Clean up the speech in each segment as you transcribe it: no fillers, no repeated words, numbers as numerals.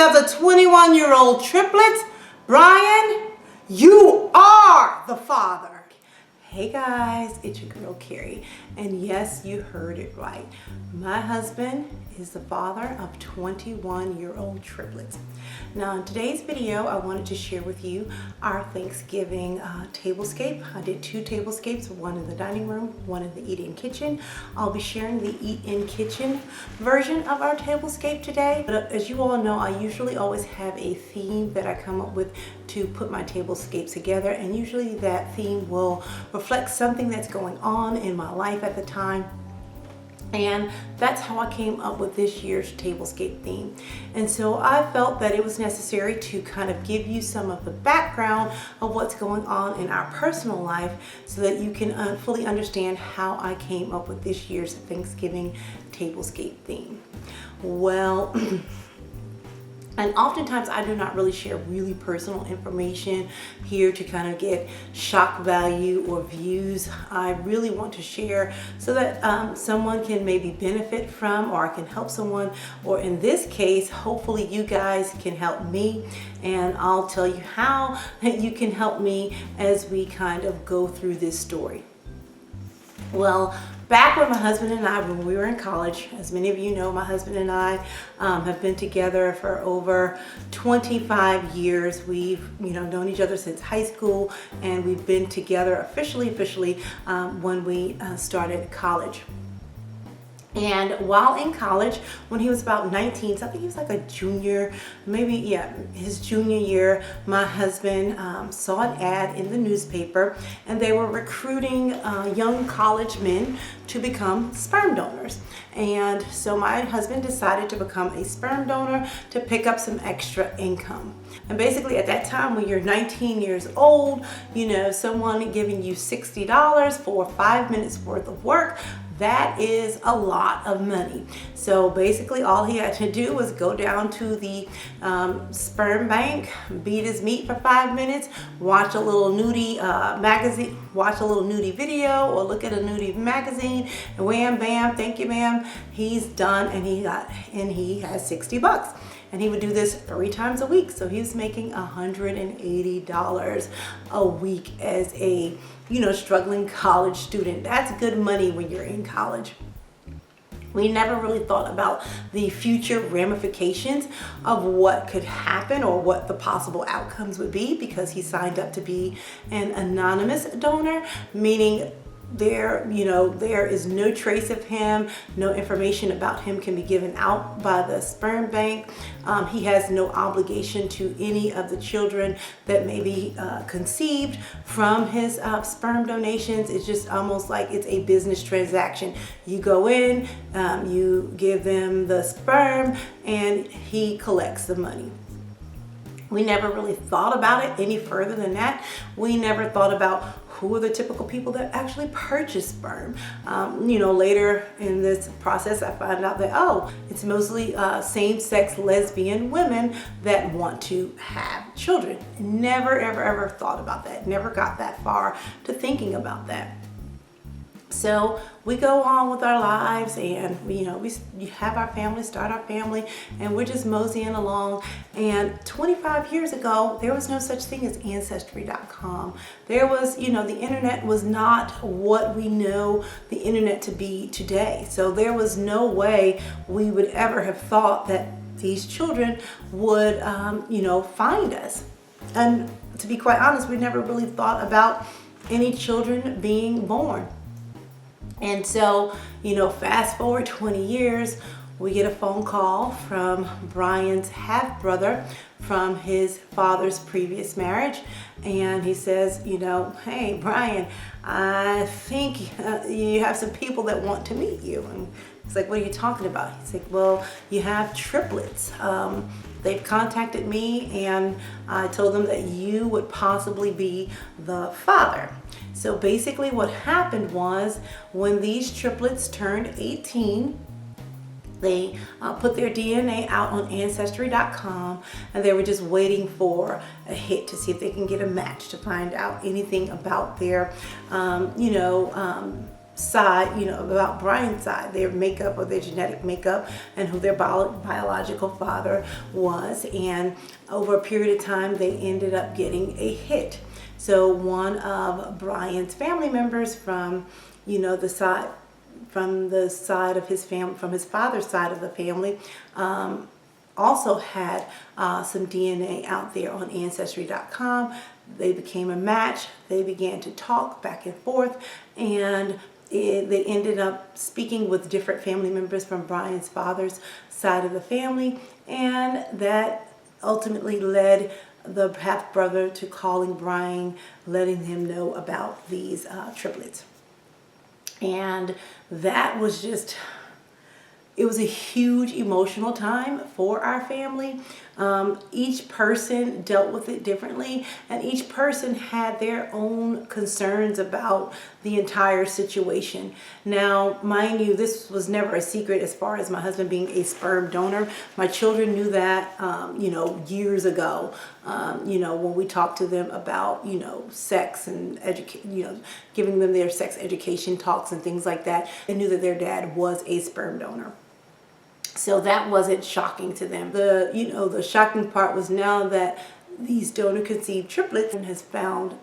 of the 21-year-old triplets. Brian, you are the father. Hey guys, it's your girl Carrie, and yes, you heard it right. My husband is the father of 21-year-old triplets. Now in today's video, I wanted to share with you our Thanksgiving tablescape. I did 2 tablescapes, one in the dining room, one in the eat-in kitchen. I'll be sharing the eat-in kitchen version of our tablescape today. But as you all know, I usually always have a theme that I come up with to put my tablescapes together, and usually that theme will reflect something that's going on in my life at the time. And that's how I came up with this year's tablescape theme. And so I felt that it was necessary to kind of give you some of the background of what's going on in our personal life so that you can fully understand how I came up with this year's Thanksgiving tablescape theme. Well, and oftentimes I do not really share really personal information here to kind of get shock value or views. I really want to share so that someone can maybe benefit from, or I can help someone, or in this case, hopefully you guys can help me, and I'll tell you how you can help me as we kind of go through this story. Well, back when my husband and I, when we were in college, as many of you know, my husband and I have been together for over 25 years. We've known each other since high school, and we've been together officially when we started college. And while in college, when he was about 19, so I think he was like a junior, his junior year, my husband saw an ad in the newspaper, and they were recruiting young college men to become sperm donors. And so my husband decided to become a sperm donor to pick up some extra income. And basically at that time, when you're 19 years old, someone giving you $60 for 5 minutes worth of work, that is a lot of money. So basically all he had to do was go down to the sperm bank, beat his meat for 5 minutes, watch a little nudie magazine, watch a little nudie video, or look at a nudie magazine, and wham bam, thank you ma'am, he's done, and he has 60 bucks. And he would do this 3 times a week. So he was making $180 a week as a, struggling college student. That's good money when you're in college. We never really thought about the future ramifications of what could happen or what the possible outcomes would be, because he signed up to be an anonymous donor, meaning there is no trace of him, no information about him can be given out by the sperm bank. He has no obligation to any of the children that may be conceived from his sperm donations. It's just almost like it's a business transaction. You go in, you give them the sperm, and he collects the money. We never really thought about it any further than that. We never thought about who are the typical people that actually purchase sperm. Later in this process, I found out that, it's mostly same-sex lesbian women that want to have children. Never, ever thought about that. Never got that far to thinking about that. So we go on with our lives, and we have our family, start our family, and we're just moseying along. And 25 years ago, there was no such thing as Ancestry.com. There was, the internet was not what we know the internet to be today. So there was no way we would ever have thought that these children would, find us. And to be quite honest, we never really thought about any children being born. And so, fast forward 20 years, we get a phone call from Brian's half-brother from his father's previous marriage. And he says, hey, Brian, I think you have some people that want to meet you. And he's like, what are you talking about? He's like, well, you have triplets. They've contacted me, and I told them that you would possibly be the father. So basically what happened was, when these triplets turned 18, they put their DNA out on Ancestry.com, and they were just waiting for a hit to see if they can get a match to find out anything about their, side, about Brian's side, their makeup or their genetic makeup, and who their biological father was. And over a period of time, they ended up getting a hit. So one of Brian's family members from, the side of his family, from his father's side of the family, also had some DNA out there on Ancestry.com. They became a match. They began to talk back and forth, and they ended up speaking with different family members from Brian's father's side of the family, and that ultimately led the half brother to calling Brian, letting him know about these triplets. And that was just, it was a huge emotional time for our family. Each person dealt with it differently, and each person had their own concerns about the entire situation. Now, mind you, this was never a secret as far as my husband being a sperm donor. My children knew that, years ago, when we talked to them about, sex and giving them their sex education talks and things like that. They knew that their dad was a sperm donor. So that wasn't shocking to them. The shocking part was now that these donor-conceived triplets has found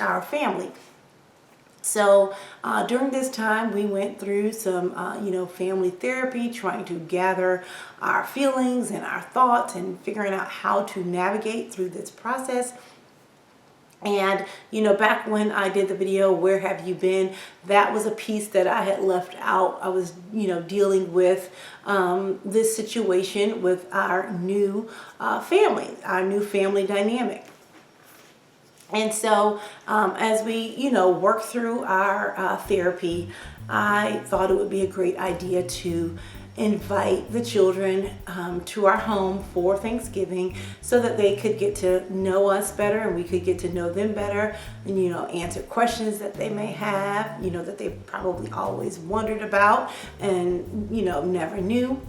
our family. So during this time, we went through some, family therapy, trying to gather our feelings and our thoughts and figuring out how to navigate through this process. And, back when I did the video, Where Have You Been? That was a piece that I had left out. I was, dealing with this situation with our new family dynamic. And so as we, work through our therapy, I thought it would be a great idea to invite the children to our home for Thanksgiving so that they could get to know us better and we could get to know them better and, answer questions that they may have, that they probably always wondered about and, never knew.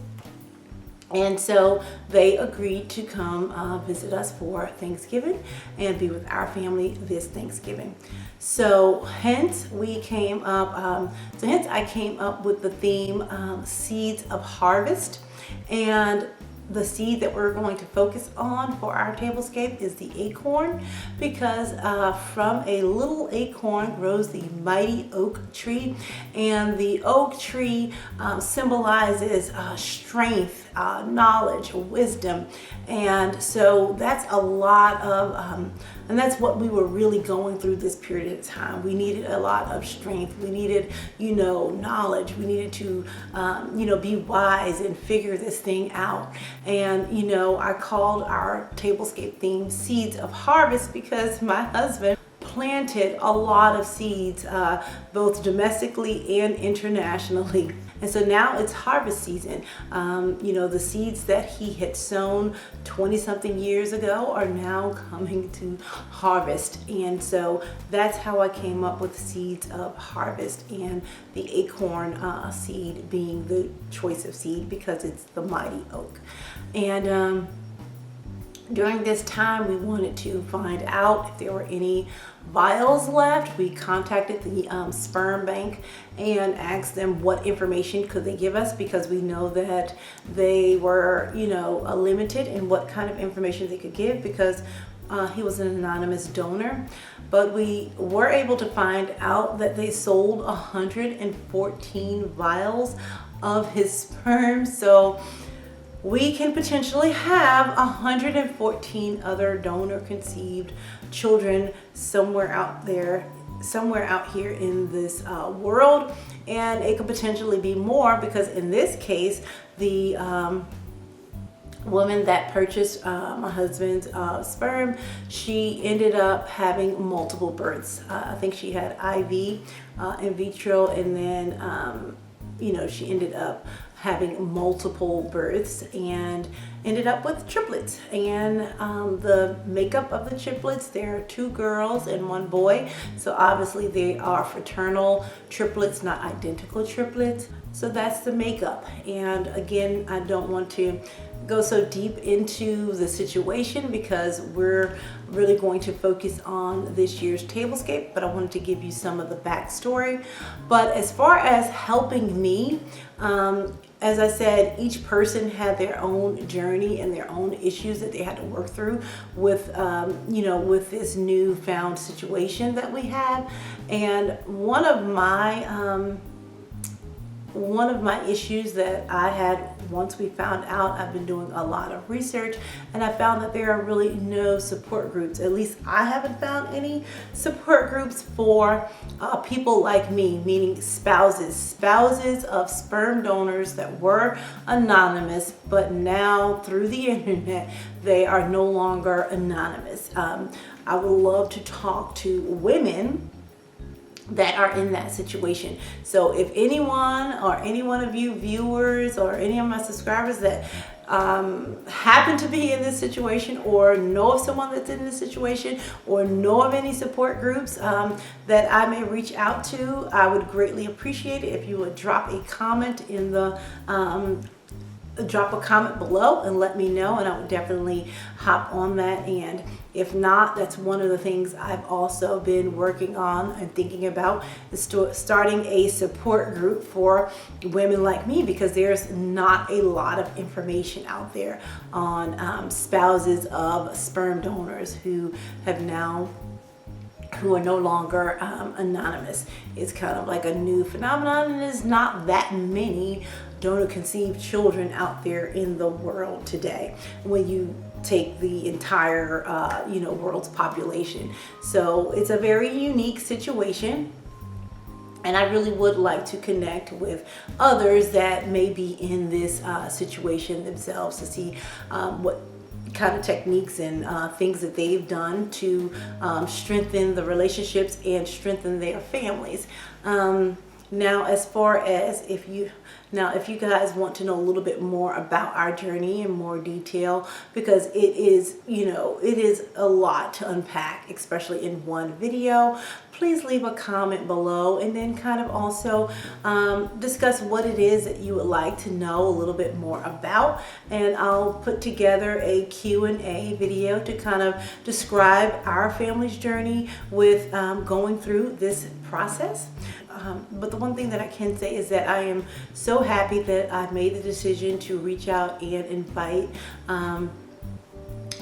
And so they agreed to come visit us for Thanksgiving and be with our family this Thanksgiving. So hence I came up with the theme Seeds of Harvest. And the seed that we're going to focus on for our tablescape is the acorn, because from a little acorn grows the mighty oak tree, and the oak tree symbolizes strength, knowledge, wisdom. And so that's a lot of and that's what we were really going through this period of time. We needed a lot of strength. We needed, knowledge. We needed to, be wise and figure this thing out. And, I called our tablescape theme Seeds of Harvest because my husband planted a lot of seeds, both domestically and internationally. And so now it's harvest season. The seeds that he had sown 20-something years ago are now coming to harvest. And so that's how I came up with Seeds of Harvest, and the acorn seed being the choice of seed because it's the mighty oak. And during this time, we wanted to find out if there were any vials left. We contacted the sperm bank and asked them what information could they give us, because we know that they were, limited in what kind of information they could give because he was an anonymous donor. But we were able to find out that they sold 114 vials of his sperm. So we can potentially have 114 other donor-conceived children somewhere out there, somewhere out here in this world. And it could potentially be more, because in this case, the woman that purchased my husband's sperm, she ended up having multiple births. I think she had IV, in vitro, and then, she ended up having multiple births and ended up with triplets. And the makeup of the triplets, there are 2 girls and 1 boy. So obviously they are fraternal triplets, not identical triplets. So that's the makeup. And again, I don't want to go so deep into the situation because we're really going to focus on this year's Tablescape, but I wanted to give you some of the backstory. But as far as helping me, as I said, each person had their own journey and their own issues that they had to work through with, with this newfound situation that we have. And one of my issues that I had once we found out, I've been doing a lot of research, and I found that there are really no support groups. At least I haven't found any support groups for people like me, meaning spouses of sperm donors that were anonymous, but now through the internet, they are no longer anonymous. I would love to talk to women that are in that situation. So if anyone or any one of you viewers or any of my subscribers that happen to be in this situation or know of someone that's in this situation or know of any support groups that I may reach out to, I would greatly appreciate it if you would drop a comment in the drop a comment below and let me know, and I would definitely hop on that. And if not, that's one of the things I've also been working on and thinking about, is starting a support group for women like me, because there's not a lot of information out there on spouses of sperm donors who are no longer anonymous. It's kind of like a new phenomenon, and there's not that many donor conceived children out there in the world today when you take the entire world's population. So it's a very unique situation, and I really would like to connect with others that may be in this situation themselves to see what kind of techniques and things that they've done to strengthen the relationships and strengthen their families. Now, as far as if you guys want to know a little bit more about our journey in more detail, because it is a lot to unpack, especially in one video, please leave a comment below, and then kind of also discuss what it is that you would like to know a little bit more about, and I'll put together a Q&A video to kind of describe our family's journey with going through this process. But the one thing that I can say is that I am so happy that I made the decision to reach out and invite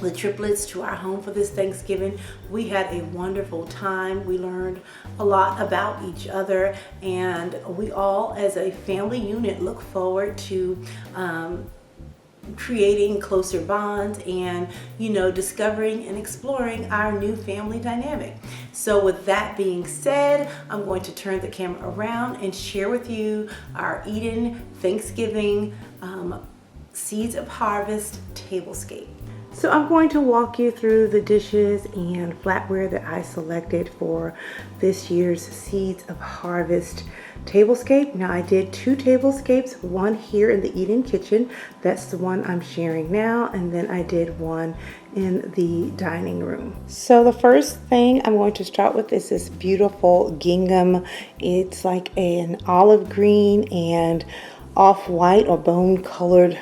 the triplets to our home for this Thanksgiving. We had a wonderful time. We learned a lot about each other, and we all as a family unit look forward to creating closer bonds and discovering and exploring our new family dynamic. So with that being said, I'm going to turn the camera around and share with you our Eden Thanksgiving Seeds of Harvest Tablescape. So I'm going to walk you through the dishes and flatware that I selected for this year's Seeds of Harvest Tablescape. Now, I did 2 tablescapes, one here in the Eden kitchen, that's the one I'm sharing now, and then I did one in the dining room. So the first thing I'm going to start with is this beautiful gingham. It's like an olive green and off-white or bone colored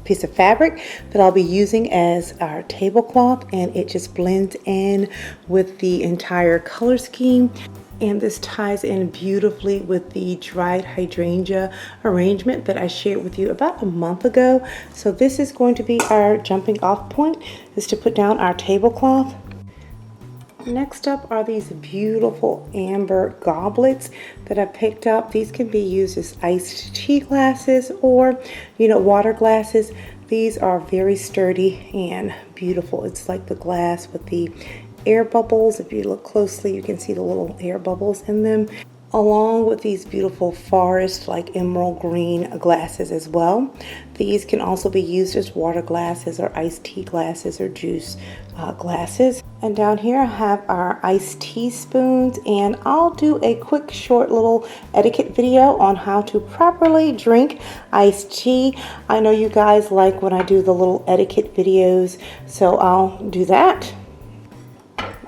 piece of fabric that I'll be using as our tablecloth, and it just blends in with the entire color scheme. And this ties in beautifully with the dried hydrangea arrangement that I shared with you about a month ago. So this is going to be our jumping off point, is to put down our tablecloth. Next up are these beautiful amber goblets that I picked up. These can be used as iced tea glasses or, water glasses. These are very sturdy and beautiful. It's like the glass with the air bubbles. If you look closely, you can see the little air bubbles in them, along with these beautiful forest like emerald green glasses as well. These can also be used as water glasses or iced tea glasses or juice glasses. And down here I have our iced tea spoons, and I'll do a quick short little etiquette video on how to properly drink iced tea. I know you guys like when I do the little etiquette videos, so I'll do that.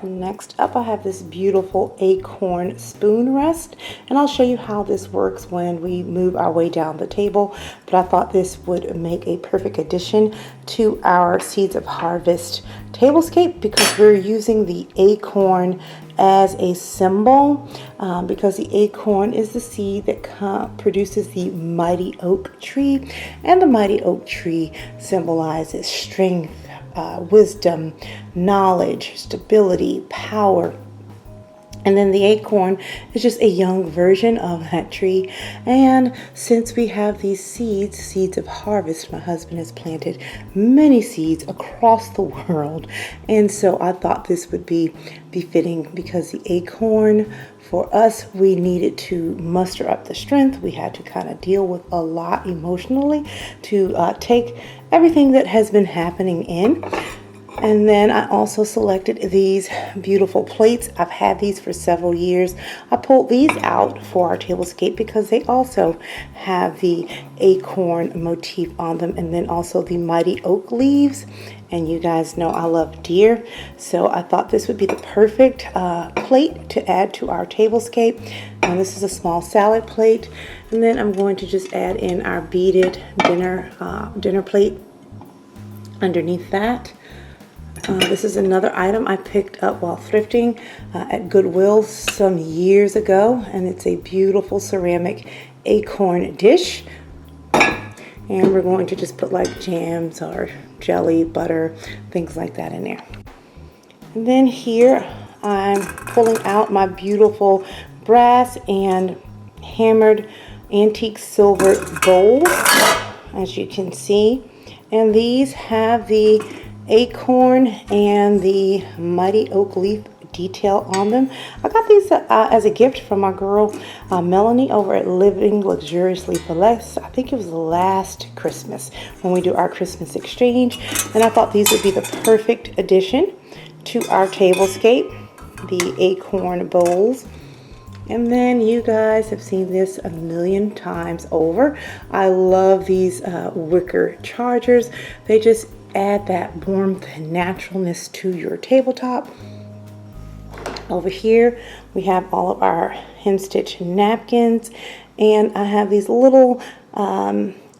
Next up, I have this beautiful acorn spoon rest, and I'll show you how this works when we move our way down the table. But I thought this would make a perfect addition to our Seeds of Harvest tablescape because we're using the acorn as a symbol because the acorn is the seed that produces the mighty oak tree, and the mighty oak tree symbolizes strength, wisdom, knowledge, stability, power. And then the acorn is just a young version of that tree. And since we have these seeds of harvest, my husband has planted many seeds across the world. And so I thought this would be befitting because the acorn, for us, we needed to muster up the strength. We had to kind of deal with a lot emotionally to take everything that has been happening in. And then I also selected these beautiful plates. I've had these for several years. I pulled these out for our tablescape because they also have the acorn motif on them, and then also the mighty oak leaves. And you guys know I love deer, so I thought this would be the perfect plate to add to our tablescape. And this is a small salad plate. And then I'm going to just add in our beaded dinner plate underneath that. This is another item I picked up while thrifting at Goodwill some years ago, and it's a beautiful ceramic acorn dish. And we're going to just put like jams or jelly, butter, things like that in there. And then here I'm pulling out my beautiful brass and hammered antique silver bowls, as you can see. And these have the acorn and the mighty oak leaf detail on them. I got these as a gift from my girl Melanie over at Living Luxuriously for Less. I think it was last Christmas when we do our Christmas exchange, and I thought these would be the perfect addition to our tablescape, the acorn bowls. And then you guys have seen this a million times over. I love these wicker chargers. They just add that warmth and naturalness to your tabletop. Over here we have all of our hem stitch napkins, and I have these little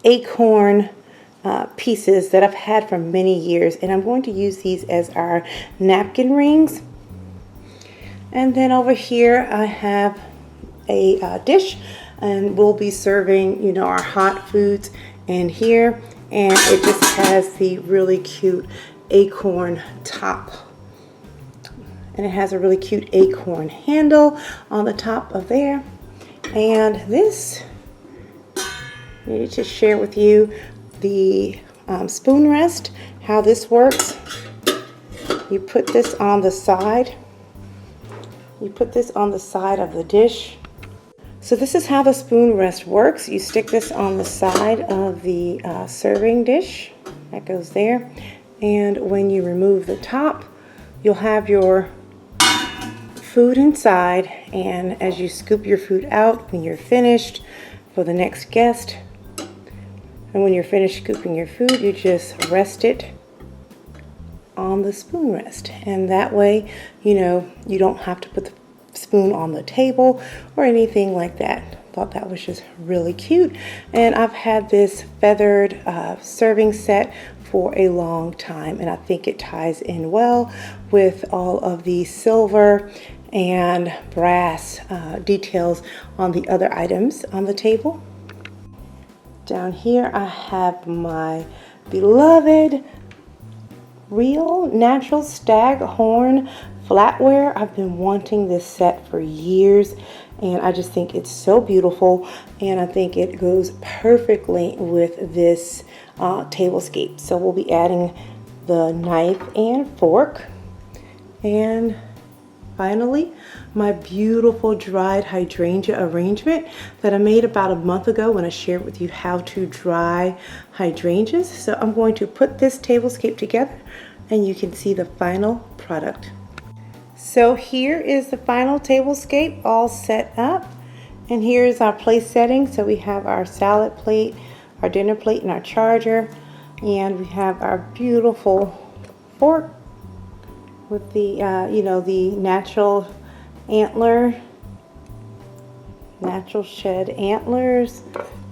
acorn pieces that I've had for many years, and I'm going to use these as our napkin rings. And then over here I have a dish, and we'll be serving, our hot foods in here. And it just has the really cute acorn top. And it has a really cute acorn handle on the top of there. And this, I need to share with you the spoon rest, how this works. You put this on the side. You put this on the side of the dish. So this is how the spoon rest works. You stick this on the side of the serving dish. That goes there. And when you remove the top, you'll have your food inside. And as you scoop your food out when you're finished for the next guest, and when you're finished scooping your food, you just rest it on the spoon rest. And that way, you don't have to put the spoon on the table or anything like that. Thought that was just really cute. And I've had this feathered serving set for a long time, and I think it ties in well with all of the silver and brass details on the other items on the table. Down here I have my beloved real natural staghorn flatware. I've been wanting this set for years, and I just think it's so beautiful, and I think it goes perfectly with this tablescape. So we'll be adding the knife and fork, and finally my beautiful dried hydrangea arrangement that I made about a month ago when I shared with you how to dry hydrangeas. So I'm going to put this tablescape together and you can see the final product. So here is the final tablescape all set up, and here's our place setting. So we have our salad plate, our dinner plate, and our charger, and we have our beautiful fork with the, you know, the natural shed antlers.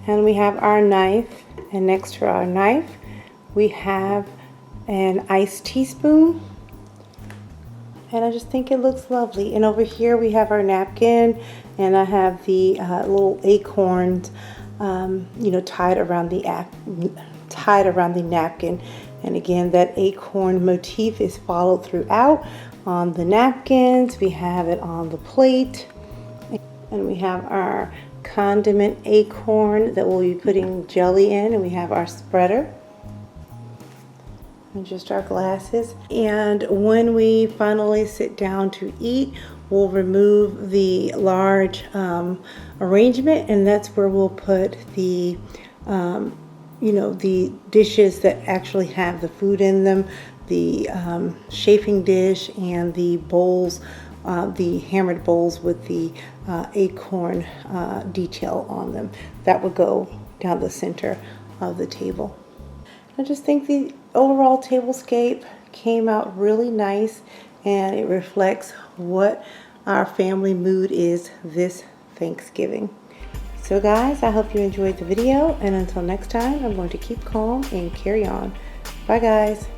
And we have our knife, and next to our knife we have an iced teaspoon, and I just think it looks lovely. And over here we have our napkin, and I have the little acorns, you know, tied around the napkin. And again, that acorn motif is followed throughout on the napkins. We have it on the plate, and we have our condiment acorn that we'll be putting jelly in, and we have our spreader and just our glasses. And when we finally sit down to eat, we'll remove the large arrangement, and that's where we'll put the you know, the dishes that actually have the food in them, the chafing dish and the bowls, the hammered bowls with the acorn detail on them. That would go down the center of the table. I just think the overall tablescape came out really nice, and it reflects what our family mood is this Thanksgiving. So guys, I hope you enjoyed the video, and until next time, I'm going to keep calm and carry on. Bye guys.